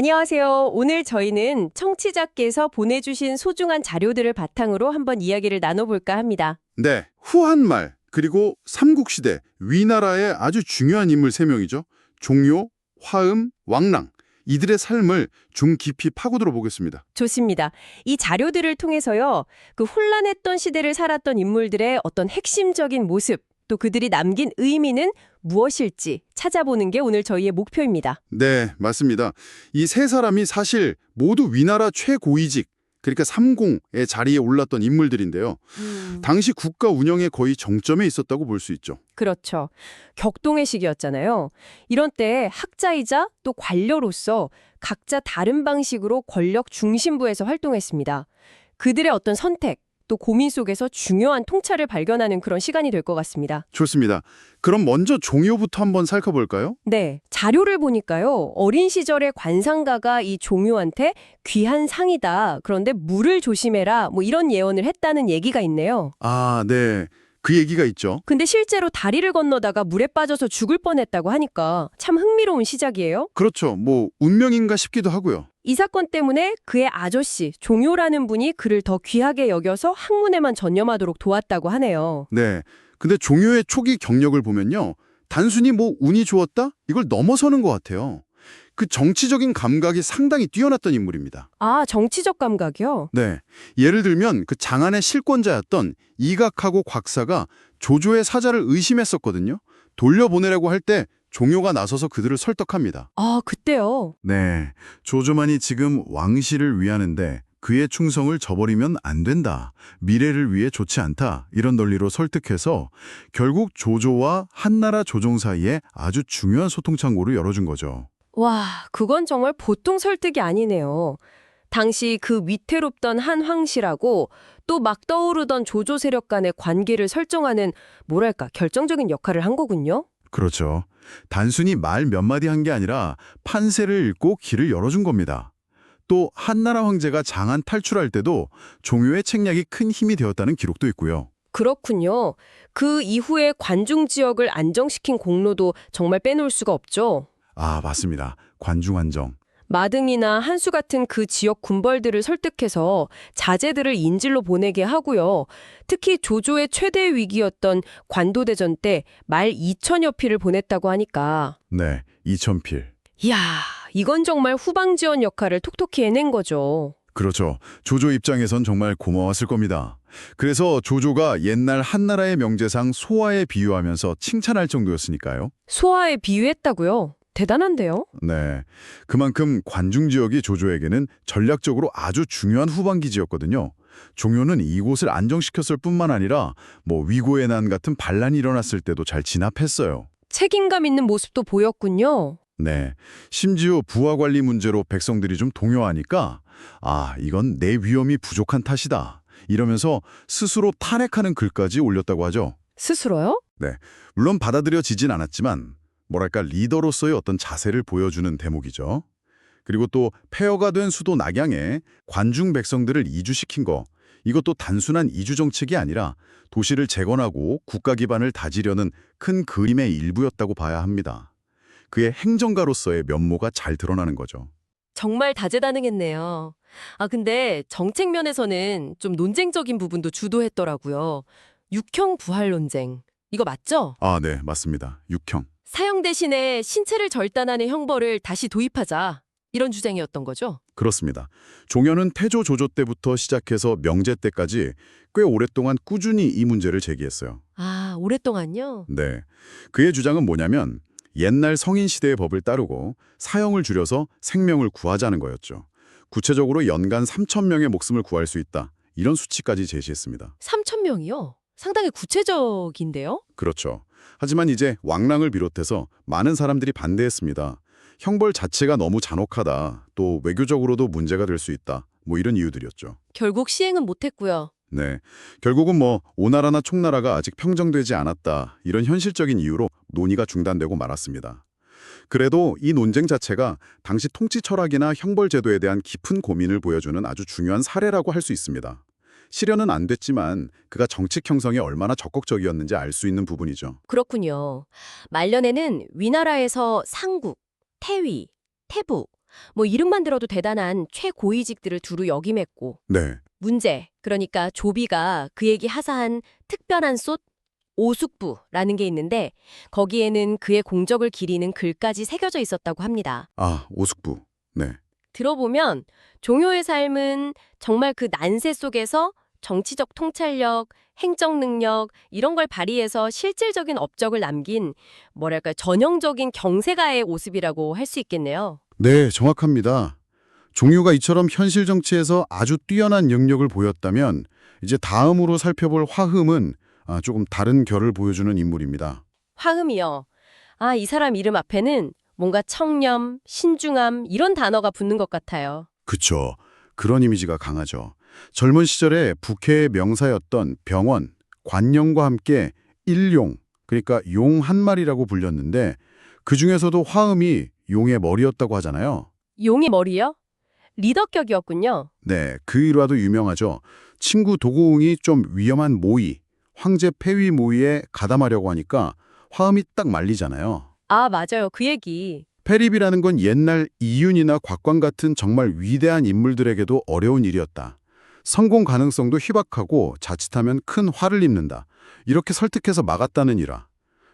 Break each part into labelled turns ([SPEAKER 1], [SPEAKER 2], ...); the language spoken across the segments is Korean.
[SPEAKER 1] 안녕하세요. 오늘 저희는 청취자께서 보내주신 소중한 자료들을 바탕으로 한번 이야기를 나눠볼까 합니다.
[SPEAKER 2] 네, 후한말, 그리고 삼국시대, 위나라의 아주 중요한 인물 3명이죠. 종요, 화음, 왕랑. 이들의 삶을 좀 깊이 파고들어 보겠습니다.
[SPEAKER 1] 좋습니다. 이 자료들을 통해서요, 그 혼란했던 시대를 살았던 인물들의 어떤 핵심적인 모습, 또 그들이 남긴 의미는 무엇일지 찾아보는 게 오늘 저희의 목표입니다.
[SPEAKER 2] 네, 맞습니다. 이 3사람이 사실 모두 위나라 최고위직, 그러니까 삼공의 자리에 올랐던 인물들인데요. 당시 국가 운영의 거의 정점에 있었다고 볼 수 있죠.
[SPEAKER 1] 그렇죠. 격동의 시기였잖아요. 이런 때 학자이자 또 관료로서 각자 다른 방식으로 권력 중심부에서 활동했습니다. 그들의 어떤 선택, 또 고민 속에서 중요한 통찰을 발견하는 그런 시간이 될 것 같습니다.
[SPEAKER 2] 좋습니다. 그럼 먼저 종요부터 한번 살펴볼까요?
[SPEAKER 1] 네, 자료를 보니까요. 어린 시절에 관상가가 이 종묘한테 귀한 상이다. 그런데 물을 조심해라. 뭐 이런 예언을 했다는 얘기가 있네요.
[SPEAKER 2] 아, 네. 그 얘기가 있죠.
[SPEAKER 1] 근데 실제로 다리를 건너다가 물에 빠져서 죽을 뻔했다고 하니까 참 흥미로운 시작이에요.
[SPEAKER 2] 그렇죠. 뭐 운명인가 싶기도 하고요.
[SPEAKER 1] 이 사건 때문에 그의 아저씨, 종효라는 분이 그를 더 귀하게 여겨서 학문에만 전념하도록 도왔다고 하네요.
[SPEAKER 2] 네. 근데 종요의 초기 경력을 보면요. 단순히 뭐 운이 좋았다? 이걸 넘어서는 것 같아요. 그 정치적인 감각이 상당히 뛰어났던 인물입니다.
[SPEAKER 1] 아, 정치적 감각이요?
[SPEAKER 2] 네. 예를 들면 그 장안의 실권자였던 이각하고 곽사가 조조의 사자를 의심했었거든요. 돌려보내라고 할 때 종요가 나서서 그들을 설득합니다.
[SPEAKER 1] 아, 그때요.
[SPEAKER 3] 네, 조조만이 지금 왕실을 위하는데 그의 충성을 저버리면 안 된다. 미래를 위해 좋지 않다. 이런 논리로 설득해서 결국 조조와 한나라 조정 사이에 아주 중요한 소통 창구를 열어준 거죠.
[SPEAKER 1] 와, 그건 정말 보통 설득이 아니네요. 당시 그 위태롭던 한 황실하고 또 막 떠오르던 조조 세력 간의 관계를 설정하는 뭐랄까 결정적인 역할을 한 거군요.
[SPEAKER 3] 그렇죠. 단순히 말 몇 마디 한 게 아니라 판세를 읽고 길을 열어준 겁니다. 또 한나라 황제가 장안 탈출할 때도 종요의 책략이 큰 힘이 되었다는 기록도 있고요.
[SPEAKER 1] 그렇군요. 그 이후에 관중 지역을 안정시킨 공로도 정말 빼놓을 수가 없죠.
[SPEAKER 3] 아, 맞습니다. 관중안정.
[SPEAKER 1] 마등이나 한수 같은 그 지역 군벌들을 설득해서 자제들을 인질로 보내게 하고요. 특히 조조의 최대 위기였던 관도대전 때 말 2천여 피를 보냈다고 하니까.
[SPEAKER 3] 네, 이천필.
[SPEAKER 1] 이야, 이건 정말 후방 지원 역할을 톡톡히 해낸 거죠.
[SPEAKER 3] 그렇죠. 조조 입장에선 정말 고마웠을 겁니다. 그래서 조조가 옛날 한나라의 명제상 소화에 비유하면서 칭찬할 정도였으니까요.
[SPEAKER 1] 소화에 비유했다고요? 대단한데요?
[SPEAKER 3] 네, 그만큼 관중 지역이 조조에게는 전략적으로 아주 중요한 후방기지였거든요. 종요는 이곳을 안정시켰을 뿐만 아니라 뭐 위고의 난 같은 반란이 일어났을 때도 잘 진압했어요.
[SPEAKER 1] 책임감 있는 모습도 보였군요.
[SPEAKER 3] 네, 심지어 부하 관리 문제로 백성들이 좀 동요하니까 아, 이건 내 위험이 부족한 탓이다. 이러면서 스스로 탄핵하는 글까지 올렸다고 하죠.
[SPEAKER 1] 스스로요?
[SPEAKER 3] 네, 물론 받아들여지진 않았지만 뭐랄까 리더로서의 어떤 자세를 보여주는 대목이죠. 그리고 또 폐허가 된 수도 낙양에 관중 백성들을 이주시킨 거, 이것도 단순한 이주 정책이 아니라 도시를 재건하고 국가 기반을 다지려는 큰 그림의 일부였다고 봐야 합니다. 그의 행정가로서의 면모가 잘 드러나는 거죠.
[SPEAKER 1] 정말 다재다능했네요. 아, 근데 정책 면에서는 좀 논쟁적인 부분도 주도했더라고요. 육형 부활 논쟁. 이거 맞죠?
[SPEAKER 3] 아, 네, 맞습니다. 육형.
[SPEAKER 1] 사형 대신에 신체를 절단하는 형벌을 다시 도입하자. 이런 주장이었던 거죠.
[SPEAKER 3] 그렇습니다. 종현은 태조 조조 때부터 시작해서 명제 때까지 꽤 오랫동안 꾸준히 이 문제를 제기했어요.
[SPEAKER 1] 아, 오랫동안요?
[SPEAKER 3] 네. 그의 주장은 뭐냐면 옛날 성인 시대의 법을 따르고 사형을 줄여서 생명을 구하자는 거였죠. 구체적으로 연간 3,000명의 목숨을 구할 수 있다. 이런 수치까지 제시했습니다.
[SPEAKER 1] 3천 명이요? 상당히 구체적인데요?
[SPEAKER 3] 그렇죠. 하지만 이제 왕랑을 비롯해서 많은 사람들이 반대했습니다. 형벌 자체가 너무 잔혹하다. 또 외교적으로도 문제가 될 수 있다. 뭐 이런 이유들이었죠.
[SPEAKER 1] 결국 시행은 못했고요.
[SPEAKER 3] 네. 결국은 뭐 오나라나 총나라가 아직 평정되지 않았다. 이런 현실적인 이유로 논의가 중단되고 말았습니다. 그래도 이 논쟁 자체가 당시 통치 철학이나 형벌 제도에 대한 깊은 고민을 보여주는 아주 중요한 사례라고 할 수 있습니다. 실현은 안 됐지만 그가 정책 형성에 얼마나 적극적이었는지 알 수 있는 부분이죠.
[SPEAKER 1] 그렇군요. 말년에는 위나라에서 상국, 태위, 태부, 뭐 이름만 들어도 대단한 최고위직들을 두루 역임했고
[SPEAKER 3] 네.
[SPEAKER 1] 문제, 그러니까 조비가 그에게 하사한 특별한 솥 오숙부라는 게 있는데 거기에는 그의 공적을 기리는 글까지 새겨져 있었다고 합니다.
[SPEAKER 3] 아, 오숙부. 네.
[SPEAKER 1] 들어보면 종효의 삶은 정말 그 난세 속에서 정치적 통찰력, 행정 능력 이런 걸 발휘해서 실질적인 업적을 남긴 뭐랄까 전형적인 경세가의 모습이라고 할 수 있겠네요.
[SPEAKER 3] 네, 정확합니다. 종유가 이처럼 현실 정치에서 아주 뛰어난 영역을 보였다면 이제 다음으로 살펴볼 화흠은 조금 다른 결을 보여주는 인물입니다.
[SPEAKER 1] 화음이요. 아, 이 사람 이름 앞에는 뭔가 청렴, 신중함 이런 단어가 붙는 것 같아요.
[SPEAKER 3] 그쵸. 그런 이미지가 강하죠. 젊은 시절에 북해의 명사였던 병원, 관령과 함께 일용, 그러니까 용 한 마리라고 불렸는데 그중에서도 화음이 용의 머리였다고 하잖아요.
[SPEAKER 1] 용의 머리요? 리더격이었군요.
[SPEAKER 3] 네, 그 일화도 유명하죠. 친구 도고웅이 좀 위험한 모의, 황제 폐위 모의에 가담하려고 하니까 화음이 딱 말리잖아요.
[SPEAKER 1] 아, 맞아요. 그 얘기.
[SPEAKER 3] 폐립이라는 건 옛날 이윤이나 곽광 같은 정말 위대한 인물들에게도 어려운 일이었다. 성공 가능성도 희박하고 자칫하면 큰 화를 입는다. 이렇게 설득해서 막았다는 일화.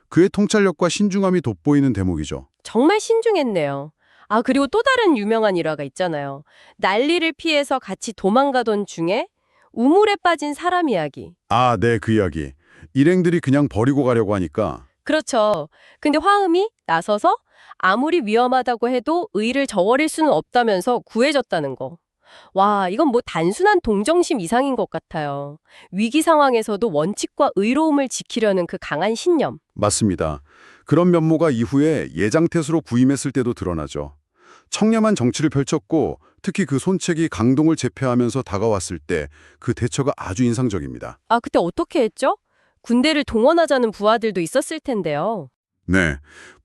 [SPEAKER 3] 그의 통찰력과 신중함이 돋보이는 대목이죠.
[SPEAKER 1] 정말 신중했네요. 아, 그리고 또 다른 유명한 일화가 있잖아요. 난리를 피해서 같이 도망가던 중에 우물에 빠진 사람 이야기.
[SPEAKER 3] 아, 네, 그 이야기. 일행들이 그냥 버리고 가려고 하니까
[SPEAKER 1] 그렇죠. 근데 화음이 나서서 아무리 위험하다고 해도 의를 저버릴 수는 없다면서 구해줬다는 거. 와, 이건 뭐 단순한 동정심 이상인 것 같아요. 위기 상황에서도 원칙과 의로움을 지키려는 그 강한 신념.
[SPEAKER 3] 맞습니다. 그런 면모가 이후에 예장태수로 부임했을 때도 드러나죠. 청렴한 정치를 펼쳤고 특히 그 손책이 강동을 제패하면서 다가왔을 때 그 대처가 아주 인상적입니다.
[SPEAKER 1] 아, 그때 어떻게 했죠? 군대를 동원하자는 부하들도 있었을 텐데요.
[SPEAKER 3] 네,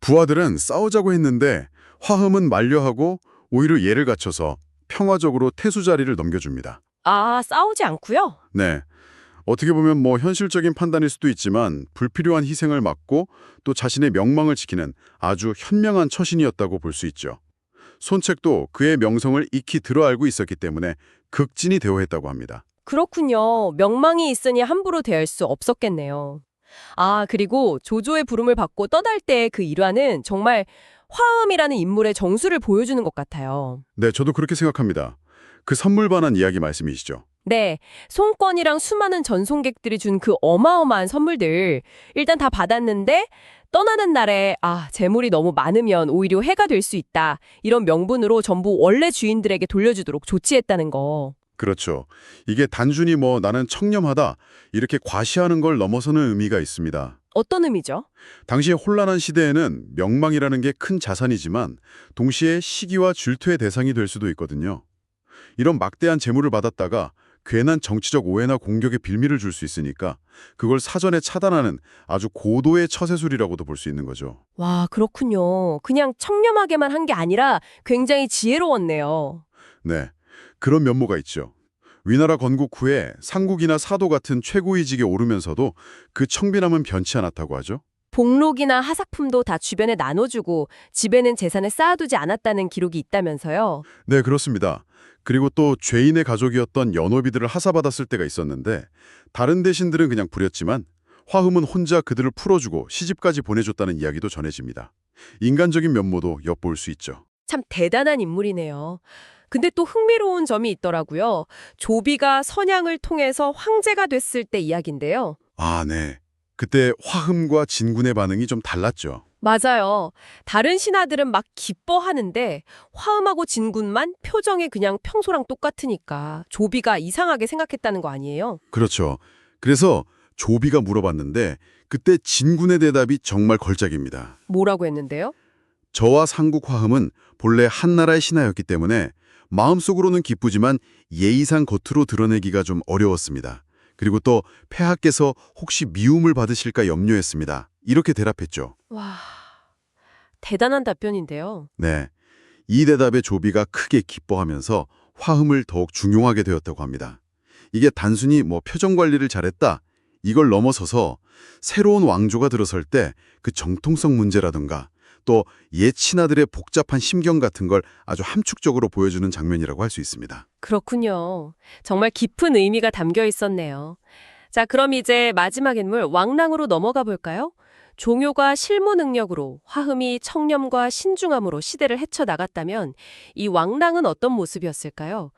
[SPEAKER 3] 부하들은 싸우자고 했는데 화흠은 만류하고 오히려 예를 갖춰서 평화적으로 태수 자리를 넘겨줍니다.
[SPEAKER 1] 아, 싸우지 않고요?
[SPEAKER 3] 네, 어떻게 보면 뭐 현실적인 판단일 수도 있지만 불필요한 희생을 막고 또 자신의 명망을 지키는 아주 현명한 처신이었다고 볼 수 있죠. 손책도 그의 명성을 익히 들어알고 있었기 때문에 극진히 대우했다고 합니다.
[SPEAKER 1] 그렇군요. 명망이 있으니 함부로 대할 수 없었겠네요. 아, 그리고 조조의 부름을 받고 떠날 때의 그 일화는 정말 화음이라는 인물의 정수를 보여주는 것 같아요.
[SPEAKER 3] 네, 저도 그렇게 생각합니다. 그 선물 반한 이야기 말씀이시죠?
[SPEAKER 1] 네, 송권이랑 수많은 전송객들이 준 그 어마어마한 선물들 일단 다 받았는데 떠나는 날에 재물이 너무 많으면 오히려 해가 될 수 있다. 이런 명분으로 전부 원래 주인들에게 돌려주도록 조치했다는 거.
[SPEAKER 3] 그렇죠. 이게 단순히 뭐 나는 청렴하다 이렇게 과시하는 걸 넘어서는 의미가 있습니다.
[SPEAKER 1] 어떤 의미죠?
[SPEAKER 3] 당시의 혼란한 시대에는 명망이라는 게 큰 자산이지만 동시에 시기와 질투의 대상이 될 수도 있거든요. 이런 막대한 재물을 받았다가 괜한 정치적 오해나 공격에 빌미를 줄 수 있으니까 그걸 사전에 차단하는 아주 고도의 처세술이라고도 볼 수 있는 거죠.
[SPEAKER 1] 와, 그렇군요. 그냥 청렴하게만 한 게 아니라 굉장히 지혜로웠네요.
[SPEAKER 3] 네, 그런 면모가 있죠. 위나라 건국 후에 상국이나 사도 같은 최고위직에 오르면서도 그 청빈함은 변치 않았다고 하죠.
[SPEAKER 1] 복록이나 하삭품도 다 주변에 나눠주고 집에는 재산을 쌓아두지 않았다는 기록이 있다면서요.
[SPEAKER 3] 네, 그렇습니다. 그리고 또 죄인의 가족이었던 연호비들을 하사받았을 때가 있었는데 다른 대신들은 그냥 부렸지만 화흠은 혼자 그들을 풀어주고 시집까지 보내줬다는 이야기도 전해집니다. 인간적인 면모도 엿볼 수 있죠.
[SPEAKER 1] 참 대단한 인물이네요. 근데 또 흥미로운 점이 있더라고요. 조비가 선양을 통해서 황제가 됐을 때 이야기인데요.
[SPEAKER 3] 아, 네. 그때 화흠과 진군의 반응이 좀 달랐죠.
[SPEAKER 1] 맞아요. 다른 신하들은 막 기뻐하는데 화음하고 진군만 표정이 그냥 평소랑 똑같으니까 조비가 이상하게 생각했다는 거 아니에요?
[SPEAKER 3] 그렇죠. 그래서 조비가 물어봤는데 그때 진군의 대답이 정말 걸작입니다.
[SPEAKER 1] 뭐라고 했는데요?
[SPEAKER 3] 저와 상국 화흠은 본래 한나라의 신하였기 때문에 마음속으로는 기쁘지만 예의상 겉으로 드러내기가 좀 어려웠습니다. 그리고 또 폐하께서 혹시 미움을 받으실까 염려했습니다. 이렇게 대답했죠.
[SPEAKER 1] 와, 대단한 답변인데요.
[SPEAKER 3] 네, 이 대답에 조비가 크게 기뻐하면서 화흠을 더욱 중용하게 되었다고 합니다. 이게 단순히 뭐 표정 관리를 잘했다 이걸 넘어서서 새로운 왕조가 들어설 때 그 정통성 문제라든가 또 옛 신하들의 복잡한 심경 같은 걸 아주 함축적으로 보여주는 장면이라고 할 수 있습니다.
[SPEAKER 1] 그렇군요. 정말 깊은 의미가 담겨 있었네요. 자, 그럼 이제 마지막 인물 왕랑으로 넘어가 볼까요? 종효가 실무 능력으로, 화흠이 청렴과 신중함으로 시대를 헤쳐나갔다면 이 왕랑은 어떤 모습이었을까요?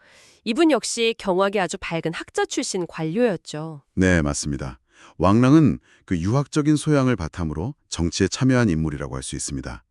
[SPEAKER 1] 이분 역시 경악이 아주 밝은 학자 출신 관료였죠.
[SPEAKER 3] 네, 맞습니다. 왕랑은 그 유학적인 소양을 바탕으로 정치에 참여한 인물이라고 할 수 있습니다.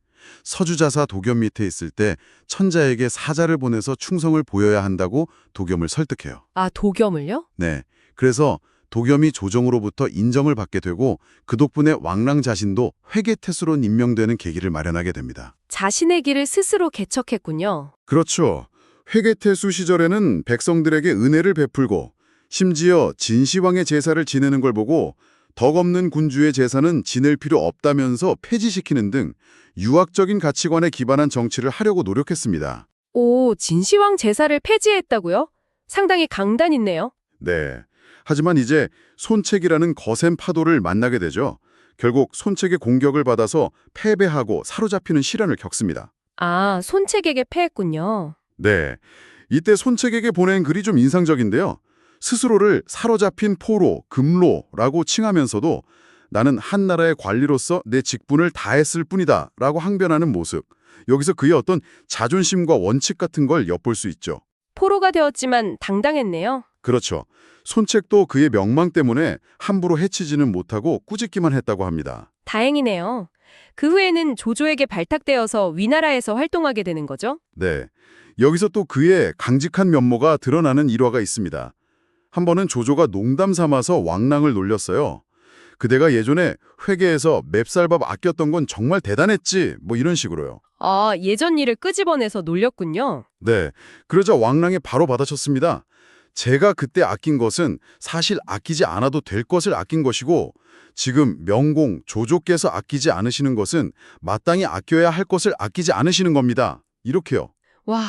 [SPEAKER 3] 서주자사 도겸 밑에 있을 때 천자에게 사자를 보내서 충성을 보여야 한다고 도겸을 설득해요.
[SPEAKER 1] 아, 도겸을요?
[SPEAKER 3] 네, 그래서 도겸이 조정으로부터 인정을 받게 되고 그 덕분에 왕랑 자신도 회계태수로 임명되는 계기를 마련하게 됩니다.
[SPEAKER 1] 자신의 길을 스스로 개척했군요.
[SPEAKER 3] 그렇죠. 회계태수 시절에는 백성들에게 은혜를 베풀고 심지어 진시황의 제사를 지내는 걸 보고 덕없는 군주의 제사는 지낼 필요 없다면서 폐지시키는 등 유학적인 가치관에 기반한 정치를 하려고 노력했습니다.
[SPEAKER 1] 오, 진시황 제사를 폐지했다고요? 상당히 강단 있네요.
[SPEAKER 3] 네. 하지만 이제 손책이라는 거센 파도를 만나게 되죠. 결국 손책의 공격을 받아서 패배하고 사로잡히는 시련을 겪습니다.
[SPEAKER 1] 아, 손책에게 패했군요.
[SPEAKER 3] 네. 이때 손책에게 보낸 글이 좀 인상적인데요. 스스로를 사로잡힌 포로, 금로라고 칭하면서도 나는 한 나라의 관리로서 내 직분을 다했을 뿐이다 라고 항변하는 모습. 여기서 그의 어떤 자존심과 원칙 같은 걸 엿볼 수 있죠.
[SPEAKER 1] 포로가 되었지만 당당했네요.
[SPEAKER 3] 그렇죠. 손책도 그의 명망 때문에 함부로 해치지는 못하고 꾸짖기만 했다고 합니다.
[SPEAKER 1] 다행이네요. 그 후에는 조조에게 발탁되어서 위나라에서 활동하게 되는 거죠?
[SPEAKER 3] 네. 여기서 또 그의 강직한 면모가 드러나는 일화가 있습니다. 한 번은 조조가 농담 삼아서 왕랑을 놀렸어요. 그대가 예전에 회계에서 맵쌀밥 아꼈던 건 정말 대단했지, 뭐 이런 식으로요.
[SPEAKER 1] 아, 예전 일을 끄집어내서 놀렸군요.
[SPEAKER 3] 네. 그러자 왕랑이 바로 받아쳤습니다. 제가 그때 아낀 것은 사실 아끼지 않아도 될 것을 아낀 것이고 지금 명공, 조조께서 아끼지 않으시는 것은 마땅히 아껴야 할 것을 아끼지 않으시는 겁니다. 이렇게요.
[SPEAKER 1] 와,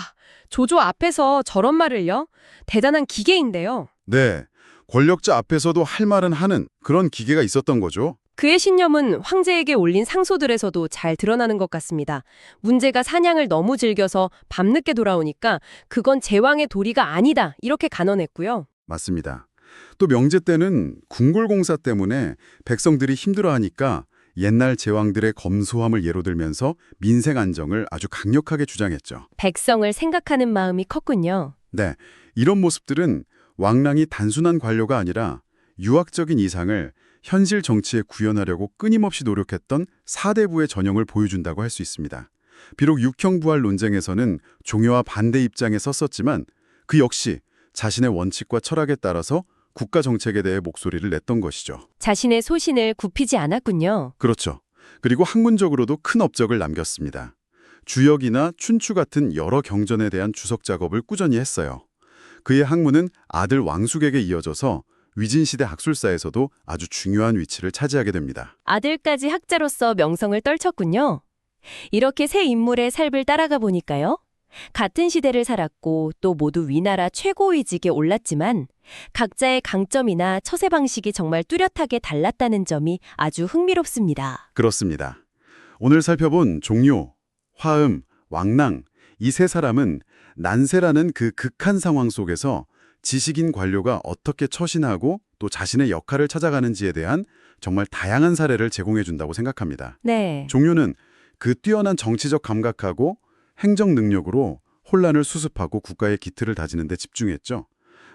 [SPEAKER 1] 조조 앞에서 저런 말을요? 대단한 기계인데요.
[SPEAKER 3] 네. 권력자 앞에서도 할 말은 하는 그런 기계가 있었던 거죠.
[SPEAKER 1] 그의 신념은 황제에게 올린 상소들에서도 잘 드러나는 것 같습니다. 문제가 사냥을 너무 즐겨서 밤늦게 돌아오니까 그건 제왕의 도리가 아니다 이렇게 간언했고요.
[SPEAKER 3] 맞습니다. 또 명제 때는 궁궐공사 때문에 백성들이 힘들어하니까 옛날 제왕들의 검소함을 예로 들면서 민생 안정을 아주 강력하게 주장했죠.
[SPEAKER 1] 백성을 생각하는 마음이 컸군요.
[SPEAKER 3] 네, 이런 모습들은 왕랑이 단순한 관료가 아니라 유학적인 이상을 현실 정치에 구현하려고 끊임없이 노력했던 사대부의 전형을 보여준다고 할 수 있습니다. 비록 육형부활 논쟁에서는 종효와 반대 입장에 섰었지만 그 역시 자신의 원칙과 철학에 따라서 국가 정책에 대해 목소리를 냈던 것이죠.
[SPEAKER 1] 자신의 소신을 굽히지 않았군요.
[SPEAKER 3] 그렇죠. 그리고 학문적으로도 큰 업적을 남겼습니다. 주역이나 춘추 같은 여러 경전에 대한 주석 작업을 꾸준히 했어요. 그의 학문은 아들 왕숙에게 이어져서 위진시대 학술사에서도 아주 중요한 위치를 차지하게 됩니다.
[SPEAKER 1] 아들까지 학자로서 명성을 떨쳤군요. 이렇게 세 인물의 삶을 따라가 보니까요. 같은 시대를 살았고 또 모두 위나라 최고위직에 올랐지만 각자의 강점이나 처세 방식이 정말 뚜렷하게 달랐다는 점이 아주 흥미롭습니다.
[SPEAKER 3] 그렇습니다. 오늘 살펴본 종료, 화음, 왕랑 이 세 사람은 난세라는 그 극한 상황 속에서 지식인 관료가 어떻게 처신하고 또 자신의 역할을 찾아가는지에 대한 정말 다양한 사례를 제공해 준다고 생각합니다.
[SPEAKER 1] 네.
[SPEAKER 3] 종료는 그 뛰어난 정치적 감각하고 행정 능력으로 혼란을 수습하고 국가의 기틀을 다지는 데 집중했죠.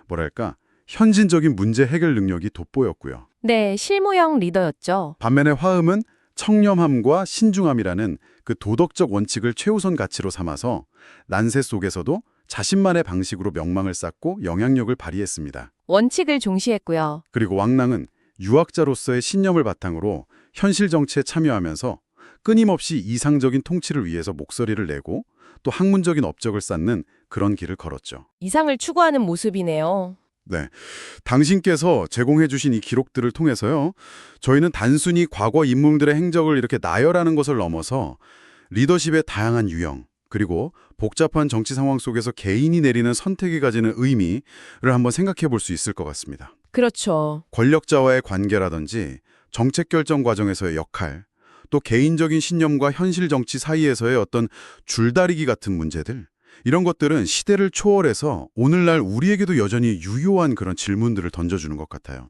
[SPEAKER 3] 뭐랄까, 현진적인 문제 해결 능력이 돋보였고요.
[SPEAKER 1] 네, 실무형 리더였죠.
[SPEAKER 3] 반면에 화음은 청렴함과 신중함이라는 그 도덕적 원칙을 최우선 가치로 삼아서 난세 속에서도 자신만의 방식으로 명망을 쌓고 영향력을 발휘했습니다.
[SPEAKER 1] 원칙을 중시했고요.
[SPEAKER 3] 그리고 왕랑은 유학자로서의 신념을 바탕으로 현실 정치에 참여하면서 끊임없이 이상적인 통치를 위해서 목소리를 내고 또 학문적인 업적을 쌓는 그런 길을 걸었죠.
[SPEAKER 1] 이상을 추구하는 모습이네요.
[SPEAKER 3] 네, 당신께서 제공해 주신 이 기록들을 통해서요. 저희는 단순히 과거 인물들의 행적을 이렇게 나열하는 것을 넘어서 리더십의 다양한 유형, 그리고 복잡한 정치 상황 속에서 개인이 내리는 선택이 가지는 의미를 한번 생각해 볼 수 있을 것 같습니다.
[SPEAKER 1] 그렇죠.
[SPEAKER 3] 권력자와의 관계라든지 정책 결정 과정에서의 역할, 또 개인적인 신념과 현실 정치 사이에서의 어떤 줄다리기 같은 문제들, 이런 것들은 시대를 초월해서 오늘날 우리에게도 여전히 유효한 그런 질문들을 던져주는 것 같아요.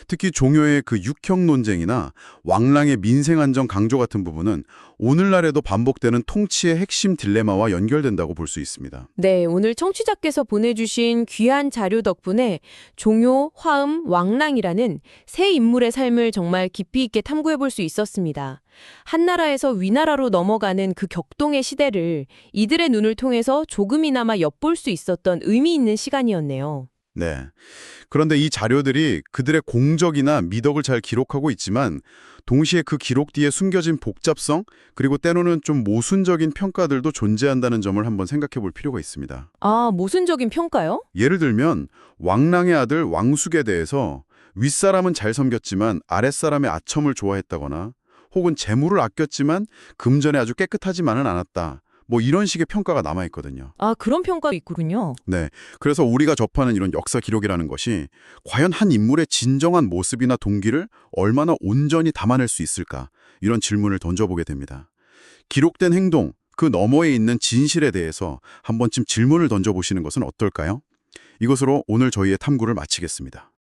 [SPEAKER 3] 특히 종효의 그 육형 논쟁이나 왕랑의 민생 안정 강조 같은 부분은 오늘날에도 반복되는 통치의 핵심 딜레마와 연결된다고 볼 수 있습니다.
[SPEAKER 1] 네, 오늘 청취자께서 보내주신 귀한 자료 덕분에 종효, 화음, 왕랑이라는 세 인물의 삶을 정말 깊이 있게 탐구해 볼 수 있었습니다. 한나라에서 위나라로 넘어가는 그 격동의 시대를 이들의 눈을 통해서 조금이나마 엿볼 수 있었던 의미 있는 시간이었네요.
[SPEAKER 3] 네. 그런데 이 자료들이 그들의 공적이나 미덕을 잘 기록하고 있지만 동시에 그 기록 뒤에 숨겨진 복잡성, 그리고 때로는 좀 모순적인 평가들도 존재한다는 점을 한번 생각해 볼 필요가 있습니다.
[SPEAKER 1] 아, 모순적인 평가요?
[SPEAKER 3] 예를 들면 왕랑의 아들 왕숙에 대해서 윗사람은 잘 섬겼지만 아랫사람의 아첨을 좋아했다거나, 혹은 재물을 아꼈지만 금전에 아주 깨끗하지만은 않았다. 뭐 이런 식의 평가가 남아있거든요.
[SPEAKER 1] 아, 그런 평가도 있군요.
[SPEAKER 3] 네, 그래서 우리가 접하는 이런 역사 기록이라는 것이 과연 한 인물의 진정한 모습이나 동기를 얼마나 온전히 담아낼 수 있을까? 이런 질문을 던져보게 됩니다. 기록된 행동, 그 너머에 있는 진실에 대해서 한 번쯤 질문을 던져보시는 것은 어떨까요? 이것으로 오늘 저희의 탐구를 마치겠습니다.